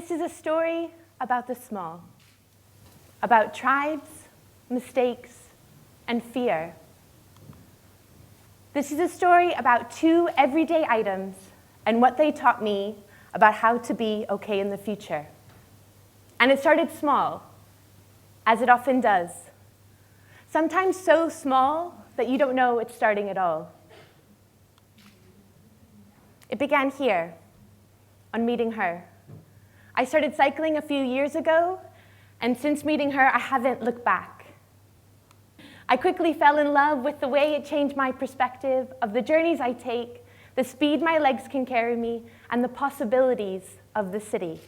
This is a story about the small, about tribes, mistakes, and fear. This is a story about two everyday items and what they taught me about how to be okay in the future. And it started small, as it often does. Sometimes so small that you don't know it's starting at all. It began here, on meeting her. I started cycling a few years ago, and since meeting her, I haven't looked back. I quickly fell in love with the way it changed my perspective of the journeys I take, the speed my legs can carry me, and the possibilities of the city.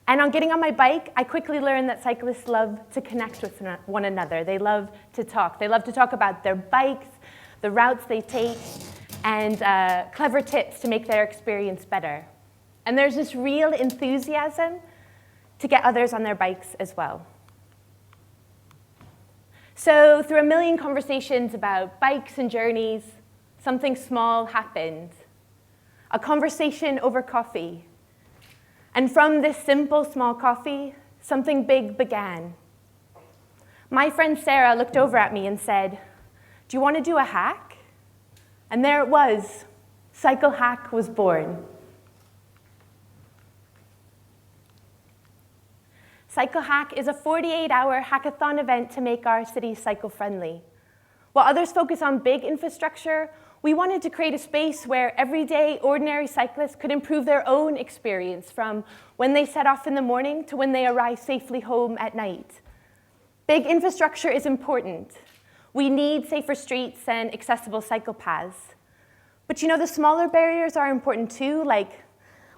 And on getting on my bike, I quickly learned that cyclists love to connect with one another. They love to talk. They love to talk about their bikes, the routes they take, and clever tips to make their experience better. And there's this real enthusiasm to get others on their bikes as well. So through a million conversations about bikes and journeys, something small happened. A conversation over coffee. And from this simple, small coffee, something big began. My friend Sarah looked over at me and said, "Do you want to do a hack?" And there it was. CycleHack was born. CycleHack is a 48-hour hackathon event to make our city cycle-friendly. While others focus on big infrastructure, we wanted to create a space where everyday, ordinary cyclists could improve their own experience from when they set off in the morning to when they arrive safely home at night. Big infrastructure is important. We need safer streets and accessible cycle paths. But you know, the smaller barriers are important too, like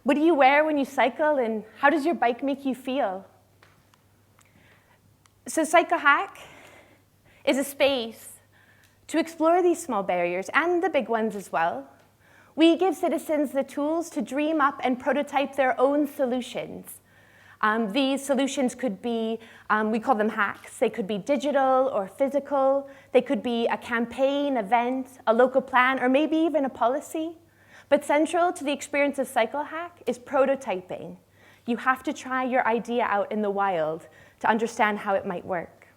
what do you wear when you cycle and how does your bike make you feel? So CycleHack is a space to explore these small barriers and the big ones as well. We give citizens the tools to dream up and prototype their own solutions. These solutions could be, we call them hacks. They could be digital or physical. They could be a campaign, event, a local plan, or maybe even a policy. But central to the experience of CycleHack is prototyping. You have to try your idea out in the wild to understand how it might work.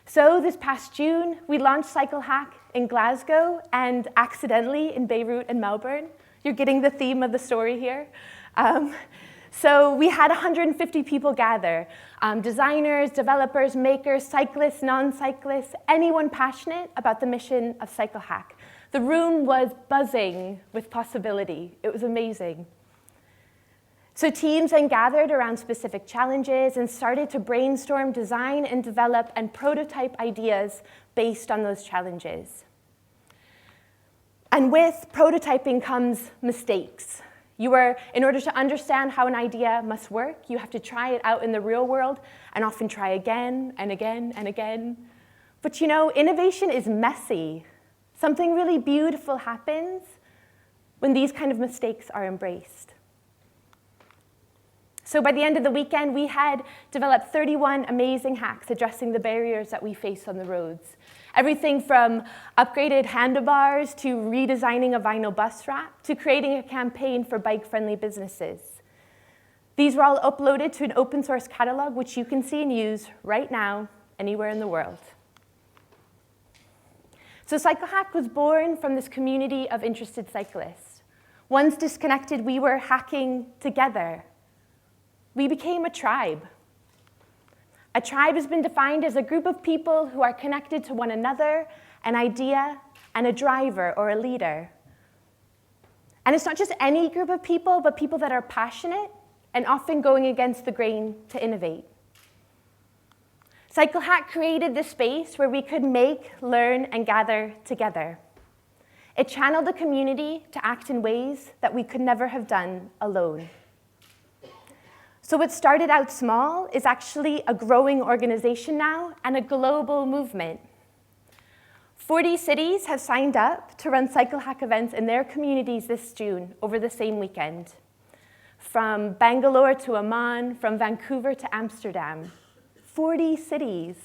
So this past June, we launched CycleHack in Glasgow and accidentally in Beirut and Melbourne. You're getting the theme of the story here. So we had 150 people gather, designers, developers, makers, cyclists, non-cyclists, anyone passionate about the mission of CycleHack. The room was buzzing with possibility. It was amazing. So teams then gathered around specific challenges and started to brainstorm, design, and develop and prototype ideas based on those challenges. And with prototyping comes mistakes. In order to understand how an idea must work, you have to try it out in the real world and often try again and again and again. But you know, innovation is messy. Something really beautiful happens when these kind of mistakes are embraced. So by the end of the weekend, we had developed 31 amazing hacks addressing the barriers that we face on the roads. Everything from upgraded handlebars to redesigning a vinyl bus wrap to creating a campaign for bike-friendly businesses. These were all uploaded to an open source catalog which you can see and use right now anywhere in the world. So CycleHack was born from this community of interested cyclists. Once disconnected, we were hacking together. We became a tribe. A tribe has been defined as a group of people who are connected to one another, an idea, and a driver or a leader. And it's not just any group of people, but people that are passionate and often going against the grain to innovate. CycleHack created this space where we could make, learn, and gather together. It channeled the community to act in ways that we could never have done alone. So what started out small is actually a growing organization now and a global movement. 40 cities have signed up to run CycleHack events in their communities this June over the same weekend. From Bangalore to Amman, from Vancouver to Amsterdam. 40 cities.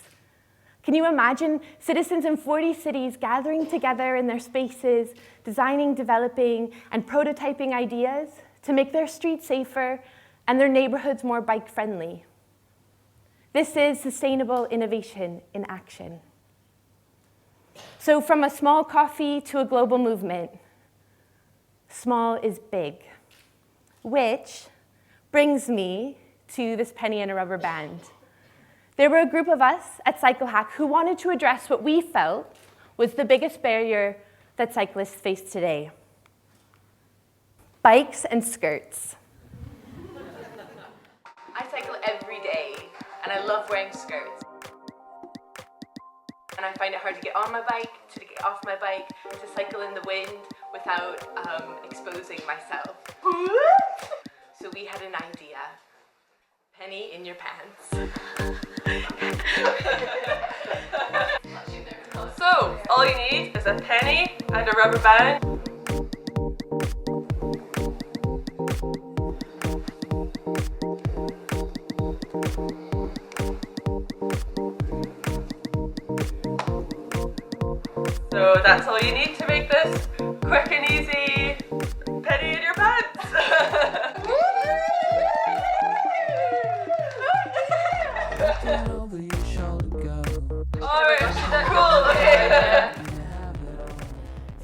Can you imagine citizens in 40 cities gathering together in their spaces, designing, developing, and prototyping ideas to make their streets safer and their neighborhoods more bike-friendly? This is sustainable innovation in action. So from a small coffee to a global movement, small is big, which brings me to this penny and a rubber band. There were a group of us at CycleHack who wanted to address what we felt was the biggest barrier that cyclists face today: bikes and skirts. I cycle every day, and I love wearing skirts. And I find it hard to get on my bike, to get off my bike, to cycle in the wind without exposing myself. So we had an idea. Penny in your pants. So, all you need is a penny and a rubber band. So that's all you need to make this quick and easy penny in your pants. Cool, okay.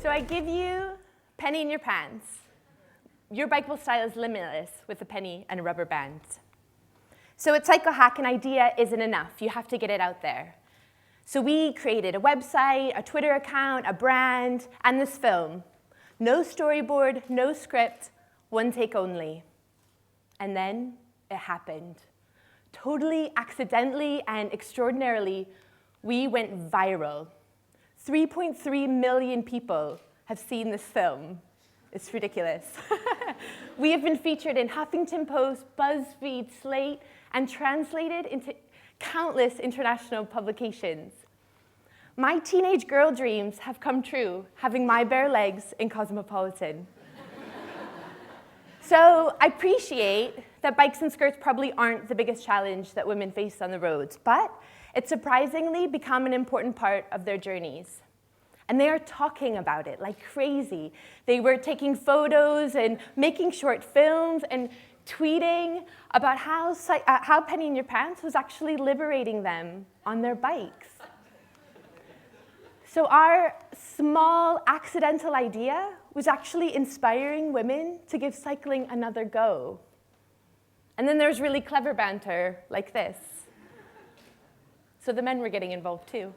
So I give you penny in your pants. Your bikeable style is limitless with a penny and a rubber band. So at CycleHack, an idea isn't enough. You have to get it out there. So we created a website, a Twitter account, a brand, and this film. No storyboard, no script, one take only. And then it happened. Totally accidentally and extraordinarily, we went viral. 3.3 million people have seen this film. It's ridiculous. We have been featured in Huffington Post, BuzzFeed, Slate, and translated into countless international publications. My teenage girl dreams have come true, having my bare legs in Cosmopolitan. So I appreciate that bikes and skirts probably aren't the biggest challenge that women face on the roads, but it's surprisingly become an important part of their journeys. And they are talking about it like crazy. They were taking photos and making short films and tweeting about how Penny in Your Pants was actually liberating them on their bikes. So our small accidental idea was actually inspiring women to give cycling another go. And then there's really clever banter like this. So the men were getting involved too.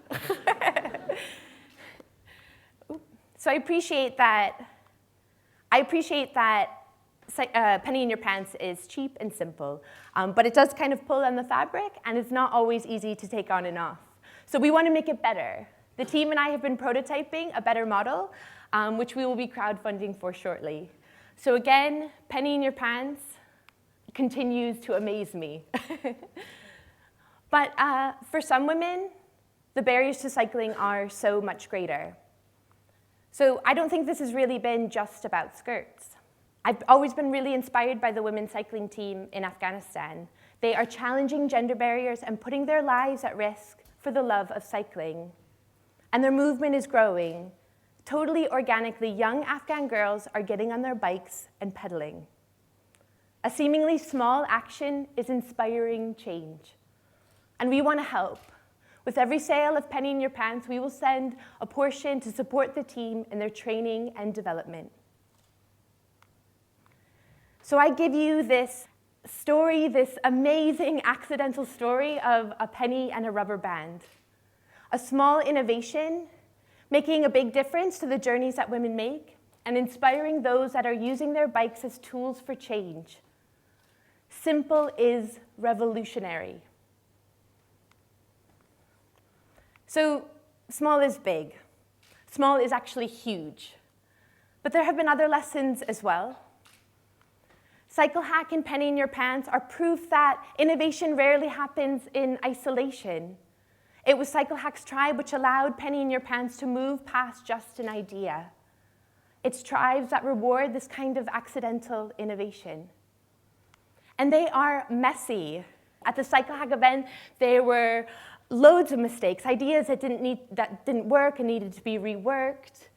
So I appreciate that Penny in Your Pants is cheap and simple, but it does kind of pull on the fabric, and it's not always easy to take on and off. So we want to make it better. The team and I have been prototyping a better model, which we will be crowdfunding for shortly. So again, Penny in Your Pants continues to amaze me. But for some women, the barriers to cycling are so much greater. So I don't think this has really been just about skirts. I've always been really inspired by the women's cycling team in Afghanistan. They are challenging gender barriers and putting their lives at risk for the love of cycling. And their movement is growing. Totally organically, young Afghan girls are getting on their bikes and pedaling. A seemingly small action is inspiring change. And we want to help. With every sale of Penny in Your Pants, we will send a portion to support the team in their training and development. So I give you this story, this amazing accidental story of a penny and a rubber band. A small innovation, making a big difference to the journeys that women make, and inspiring those that are using their bikes as tools for change. Simple is revolutionary. So small is big. Small is actually huge. But there have been other lessons as well. CycleHack and Penny in Your Pants are proof that innovation rarely happens in isolation. It was CycleHack's tribe which allowed Penny in Your Pants to move past just an idea. It's tribes that reward this kind of accidental innovation. And they are messy. At the CycleHack event, there were Loads of mistakes, ideas that didn't work and needed to be reworked.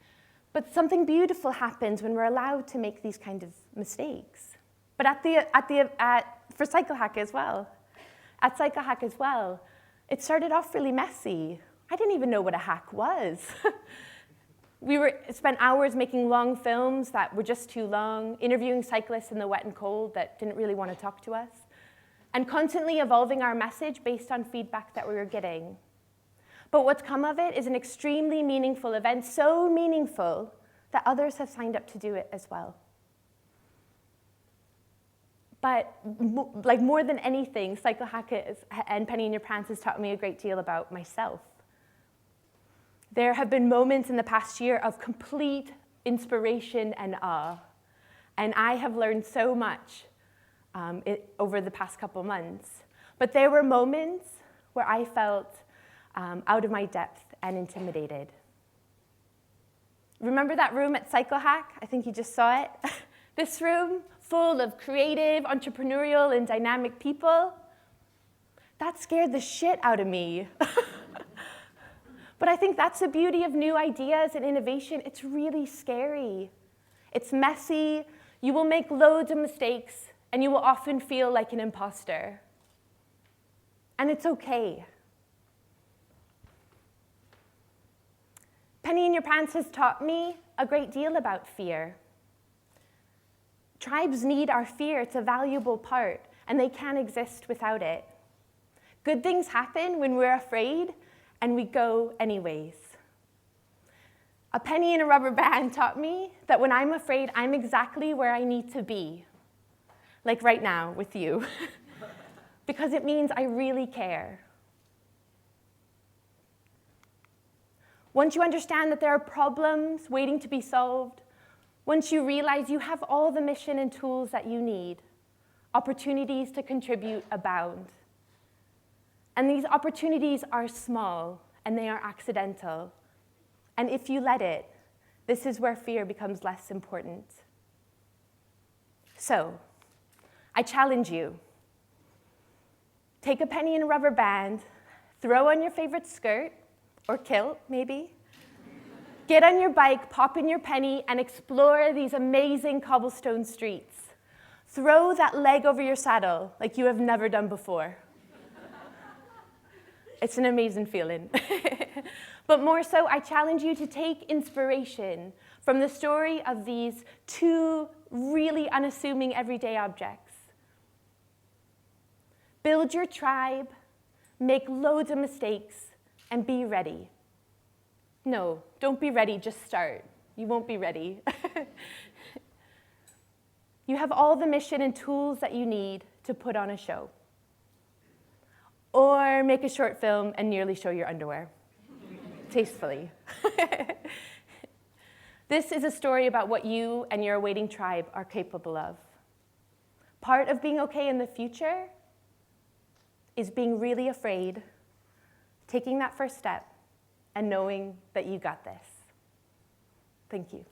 But something beautiful happens when we're allowed to make these kind of mistakes. But for CycleHack as well, at CycleHack as well, it started off really messy. I didn't even know what a hack was. We spent hours making long films that were just too long, interviewing cyclists in the wet and cold that didn't really want to talk to us, and constantly evolving our message based on feedback that we were getting. But what's come of it is an extremely meaningful event, so meaningful that others have signed up to do it as well. But like more than anything, CycleHack and Penny in Your Pants has taught me a great deal about myself. There have been moments in the past year of complete inspiration and awe, and I have learned so much over the past couple months. But there were moments where I felt out of my depth and intimidated. Remember that room at CycleHack? I think you just saw it. This room full of creative, entrepreneurial, and dynamic people. That scared the shit out of me. But I think that's the beauty of new ideas and innovation. It's really scary. It's messy. You will make loads of mistakes, and you will often feel like an imposter. And it's okay. Penny in Your Pants has taught me a great deal about fear. Tribes need our fear. It's a valuable part, and they can't exist without it. Good things happen when we're afraid, and we go anyways. A penny in a rubber band taught me that when I'm afraid, I'm exactly where I need to be, like right now with you, because it means I really care. Once you understand that there are problems waiting to be solved, once you realize you have all the mission and tools that you need, opportunities to contribute abound. And these opportunities are small, and they are accidental. And if you let it, this is where fear becomes less important. So, I challenge you. Take a penny and a rubber band, throw on your favorite skirt, or kilt, maybe. Get on your bike, pop in your penny, and explore these amazing cobblestone streets. Throw that leg over your saddle like you have never done before. It's an amazing feeling. But more so, I challenge you to take inspiration from the story of these two really unassuming everyday objects. Build your tribe, make loads of mistakes, and be ready. No, don't be ready, just start. You won't be ready. You have all the mission and tools that you need to put on a show. Or make a short film and nearly show your underwear. Tastefully. This is a story about what you and your awaiting tribe are capable of. Part of being okay in the future is being really afraid, taking that first step, and knowing that you got this. Thank you.